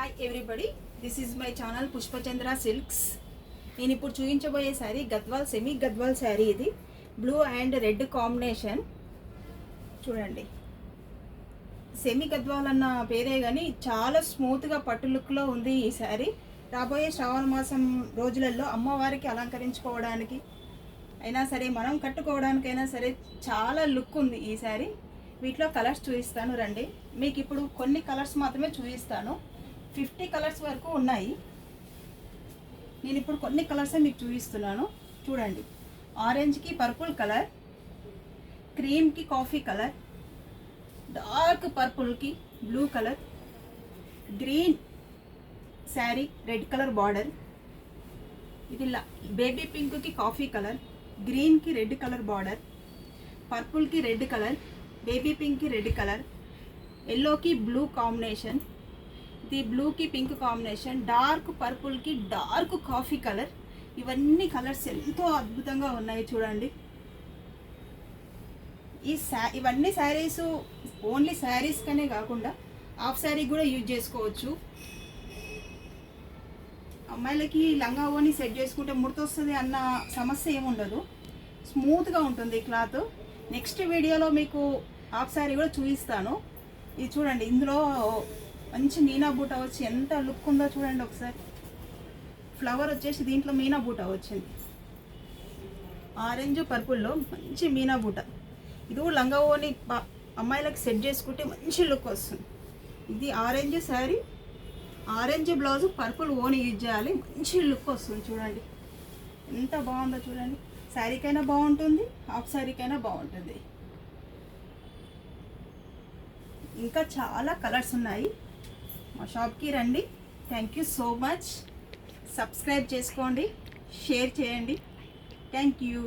Hi everybody, this is my channel Pushpachandra silks. నేను ఇప్పుడు చూపించబోయే శారీ గద్వాల్ సెమీ గద్వాల్ శారీ. ఇది బ్లూ అండ్ రెడ్ కాంబినేషన్. చూడండి, సెమీ గద్వాల్ అన్న పేరే కానీ చాలా స్మూత్గా పట్టు లుక్లో ఉంది ఈ శారీ. రాబోయే శ్రావణ మాసం రోజులలో అమ్మవారికి అలంకరించుకోవడానికి అయినా సరే, మనం కట్టుకోవడానికైనా సరే చాలా లుక్ ఉంది ఈ శారీ. వీటిలో కలర్స్ చూపిస్తాను రండి. మీకు ఇప్పుడు కొన్ని కలర్స్ మాత్రమే చూపిస్తాను. 50 కలర్స్ వరకు ఉన్నాయి. నేను ఇప్పుడు కొన్ని కలర్సే మీకు చూపిస్తున్నాను. చూడండి, ఆరెంజ్కి పర్పుల్ కలర్, క్రీమ్కి కాఫీ కలర్, డార్క్ పర్పుల్కి blue colour, green sari red colour border, ఇది బేబీ పింక్కి కాఫీ కలర్, గ్రీన్కి రెడ్ కలర్ బార్డర్, పర్పుల్కి రెడ్ కలర్, బేబీ పింక్కి రెడ్ కలర్, ఎల్లోకి బ్లూ కాంబినేషన్, ఇది బ్లూకి పింక్ కాంబినేషన్, డార్క్ పర్పుల్కి డార్క్ కాఫీ కలర్. ఇవన్నీ కలర్స్ ఎంతో అద్భుతంగా ఉన్నాయి చూడండి. ఇవన్నీ శారీస్ ఓన్లీ శారీస్ కనే కాకుండా హాఫ్ శారీ కూడా యూజ్ చేసుకోవచ్చు. అమ్మాయిలకి లంగా ఓని సెట్ చేసుకుంటే ముడతొస్తుంది అన్న సమస్య ఏముండదు. స్మూత్గా ఉంటుంది క్లాత్. నెక్స్ట్ వీడియోలో మీకు హాఫ్ శారీ కూడా చూపిస్తాను. ఇది చూడండి, ఇందులో మంచి మీనా బూటా వచ్చి ఎంత లుక్ ఉందో చూడండి ఒకసారి. ఫ్లవర్ వచ్చేసి దీంట్లో మీనా బూటా వచ్చింది. ఆరెంజ్ పర్పుల్లో మంచి మీనా బూటా. ఇది కూడా లంగా ఓని అమ్మాయిలకు సెట్ చేసుకుంటే మంచి లుక్ వస్తుంది. ఇది orange sari, orange blouse, purple ఓని యూజ్ చేయాలి, మంచి లుక్ వస్తుంది. చూడండి ఎంత బాగుందో చూడండి. శారీకైనా బాగుంటుంది, హాఫ్ శారీకైనా బాగుంటుంది. ఇంకా చాలా కలర్స్ ఉన్నాయి. మా షాప్కి రండి. Thank you so much. Subscribe చేసుకోండి, షేర్ చేయండి. Thank you.